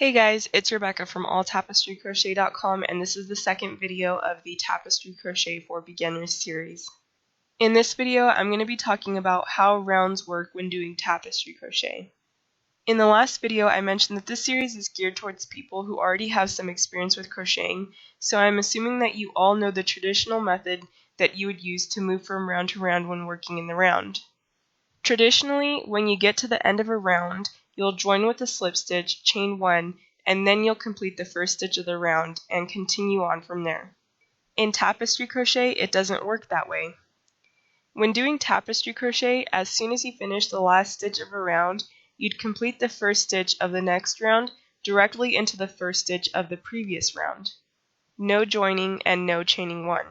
Hey guys, it's Rebecca from alltapestrycrochet.com, and this is the second video of the Tapestry Crochet for Beginners series. In this video, I'm going to be talking about how rounds work when doing tapestry crochet. In the last video, I mentioned that this series is geared towards people who already have some experience with crocheting, so I'm assuming that you all know the traditional method that you would use to move from round to round when working in the round. Traditionally, when you get to the end of a round, you'll join with a slip stitch, chain 1, and then you'll complete the first stitch of the round and continue on from there. In tapestry crochet, it doesn't work that way. When doing tapestry crochet, as soon as you finish the last stitch of a round, you'd complete the first stitch of the next round directly into the first stitch of the previous round. No joining and no chaining 1.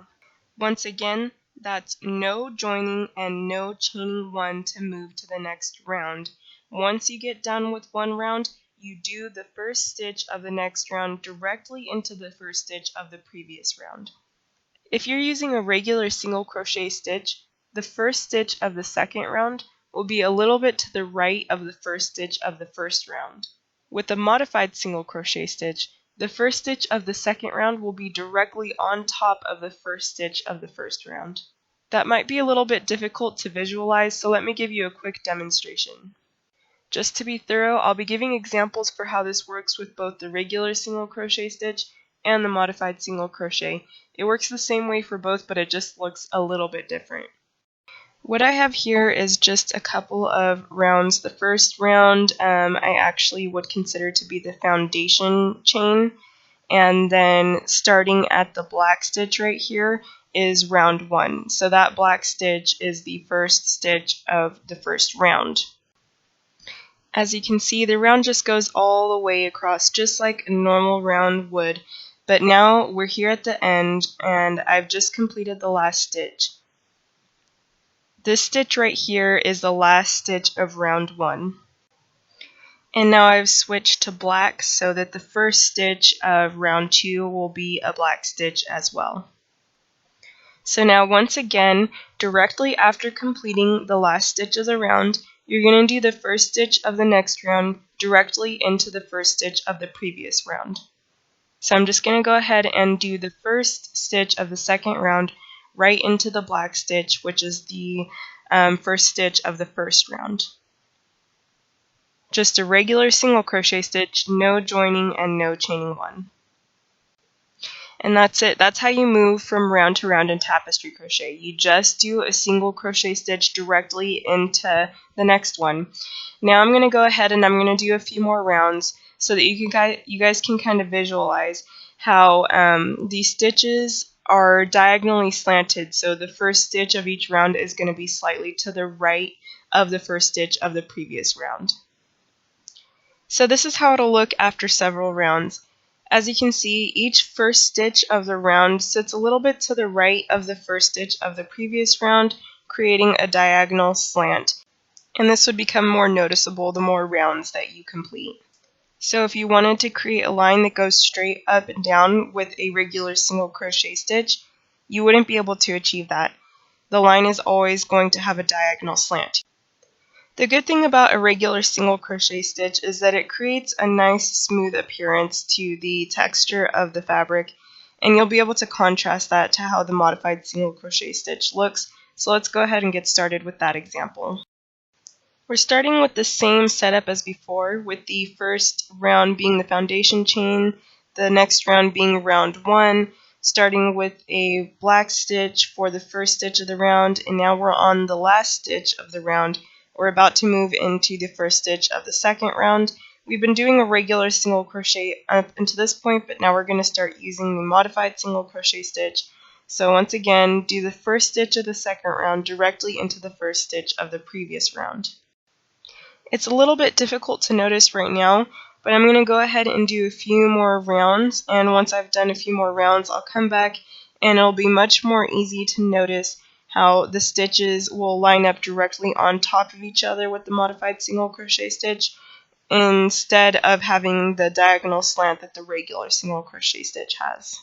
Once again, that's no joining and no chaining 1 to move to the next round. Once you get done with one round, you do the first stitch of the next round directly into the first stitch of the previous round. If you're using a regular single crochet stitch, the first stitch of the second round will be a little bit to the right of the first stitch of the first round. With a modified single crochet stitch, the first stitch of the second round will be directly on top of the first stitch of the first round. That might be a little bit difficult to visualize, so let me give you a quick demonstration. Just to be thorough, I'll be giving examples for how this works with both the regular single crochet stitch and the modified single crochet. It works the same way for both, but it just looks a little bit different. What I have here is just a couple of rounds. The first round I actually would consider to be the foundation chain, and then starting at the black stitch right here is round 1. So that black stitch is the first stitch of the first round. As you can see, the round just goes all the way across, just like a normal round would, but now we're here at the end and I've just completed the last stitch. This stitch right here is the last stitch of round 1. And now I've switched to black so that the first stitch of round 2 will be a black stitch as well. So now once again, directly after completing the last stitch of the round, you're going to do the first stitch of the next round directly into the first stitch of the previous round. So I'm just going to go ahead and do the first stitch of the second round right into the black stitch, which is the first stitch of the first round. Just a regular single crochet stitch, no joining and no chaining 1. And that's it. That's how you move from round to round in tapestry crochet. You just do a single crochet stitch directly into the next one. Now I'm going to go ahead and I'm going to do a few more rounds so that you guys can kind of visualize how these stitches are diagonally slanted. So the first stitch of each round is going to be slightly to the right of the first stitch of the previous round. So this is how it'll look after several rounds. As you can see, each first stitch of the round sits a little bit to the right of the first stitch of the previous round, creating a diagonal slant. And this would become more noticeable the more rounds that you complete. So if you wanted to create a line that goes straight up and down with a regular single crochet stitch, you wouldn't be able to achieve that. The line is always going to have a diagonal slant. The good thing about a regular single crochet stitch is that it creates a nice smooth appearance to the texture of the fabric, and you'll be able to contrast that to how the modified single crochet stitch looks. So let's go ahead and get started with that example. We're starting with the same setup as before, with the first round being the foundation chain, the next round being round 1, starting with a black stitch for the first stitch of the round, and now we're on the last stitch of the round. We're about to move into the first stitch of the second round. We've been doing a regular single crochet up until this point, but now we're going to start using the modified single crochet stitch. So once again, do the first stitch of the second round directly into the first stitch of the previous round. It's a little bit difficult to notice right now, but I'm going to go ahead and do a few more rounds, and once I've done a few more rounds, I'll come back and it'll be much more easy to notice how the stitches will line up directly on top of each other with the modified single crochet stitch instead of having the diagonal slant that the regular single crochet stitch has.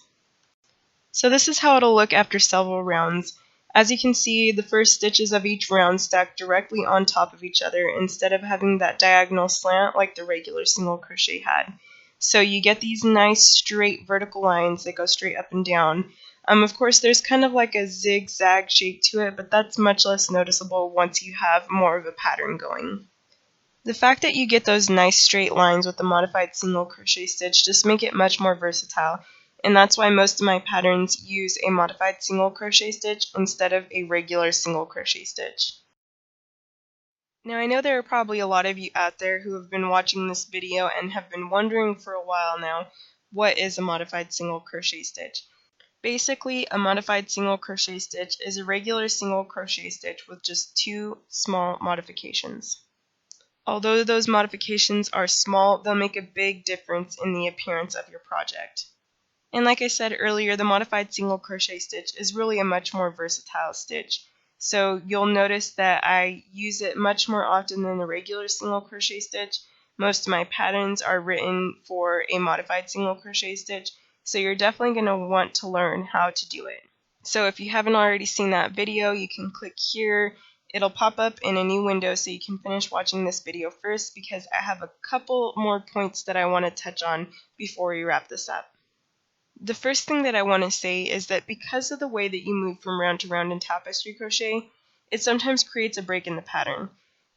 So this is how it'll look after several rounds. As you can see, the first stitches of each round stack directly on top of each other instead of having that diagonal slant like the regular single crochet had. So you get these nice straight vertical lines that go straight up and down. Of course, there's kind of like a zigzag shape to it, but that's much less noticeable once you have more of a pattern going. The fact that you get those nice straight lines with the modified single crochet stitch just make it much more versatile, and that's why most of my patterns use a modified single crochet stitch instead of a regular single crochet stitch. Now I know there are probably a lot of you out there who have been watching this video and have been wondering for a while now, what is a modified single crochet stitch? Basically, a modified single crochet stitch is a regular single crochet stitch with just two small modifications. Although those modifications are small, they'll make a big difference in the appearance of your project. And like I said earlier, the modified single crochet stitch is really a much more versatile stitch. So you'll notice that I use it much more often than the regular single crochet stitch. Most of my patterns are written for a modified single crochet stitch, so you're definitely going to want to learn how to do it. So if you haven't already seen that video, you can click here. It'll pop up in a new window so you can finish watching this video first, because I have a couple more points that I want to touch on before we wrap this up. The first thing that I want to say is that because of the way that you move from round to round in tapestry crochet, it sometimes creates a break in the pattern.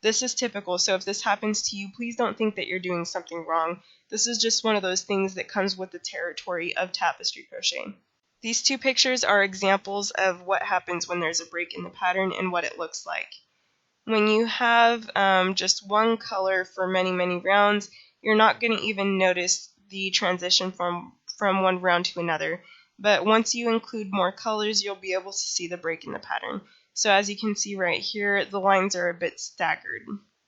This is typical, so if this happens to you, please don't think that you're doing something wrong. This is just one of those things that comes with the territory of tapestry crochet. These two pictures are examples of what happens when there's a break in the pattern and what it looks like. When you have just one color for many rounds, you're not going to even notice the transition from one round to another. But once you include more colors, you'll be able to see the break in the pattern. So as you can see right here, the lines are a bit staggered.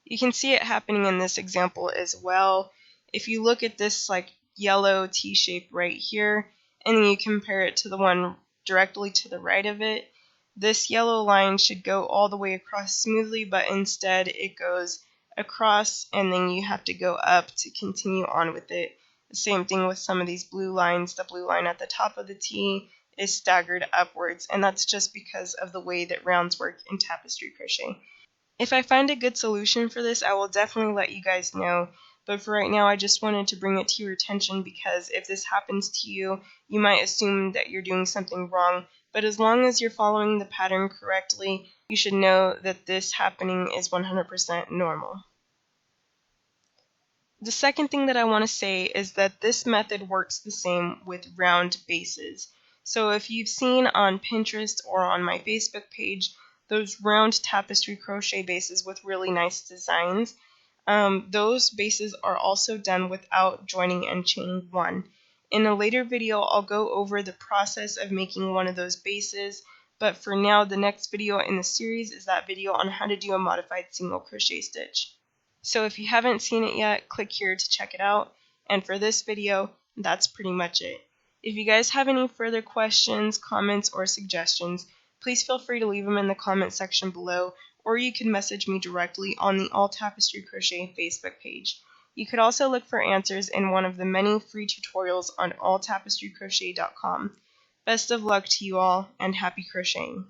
You can see it happening in this example as well. If you look at this like yellow T shape right here, and then you compare it to the one directly to the right of it, this yellow line should go all the way across smoothly, but instead it goes across and then you have to go up to continue on with it. The same thing with some of these blue lines. The blue line at the top of the T is staggered upwards, and that's just because of the way that rounds work in tapestry crochet. If I find a good solution for this, I will definitely let you guys know. But for right now, I just wanted to bring it to your attention, because if this happens to you, you might assume that you're doing something wrong. But as long as you're following the pattern correctly, you should know that this happening is 100% normal. The second thing that I want to say is that this method works the same with round bases. So if you've seen on Pinterest or on my Facebook page those round tapestry crochet bases with really nice designs, those bases are also done without joining and chaining one. In a later video, I'll go over the process of making one of those bases, but for now, the next video in the series is that video on how to do a modified single crochet stitch. So if you haven't seen it yet, click here to check it out. And for this video, that's pretty much it. If you guys have any further questions, comments, or suggestions, please feel free to leave them in the comment section below, or you can message me directly on the All Tapestry Crochet Facebook page. You could also look for answers in one of the many free tutorials on alltapestrycrochet.com. Best of luck to you all, and happy crocheting!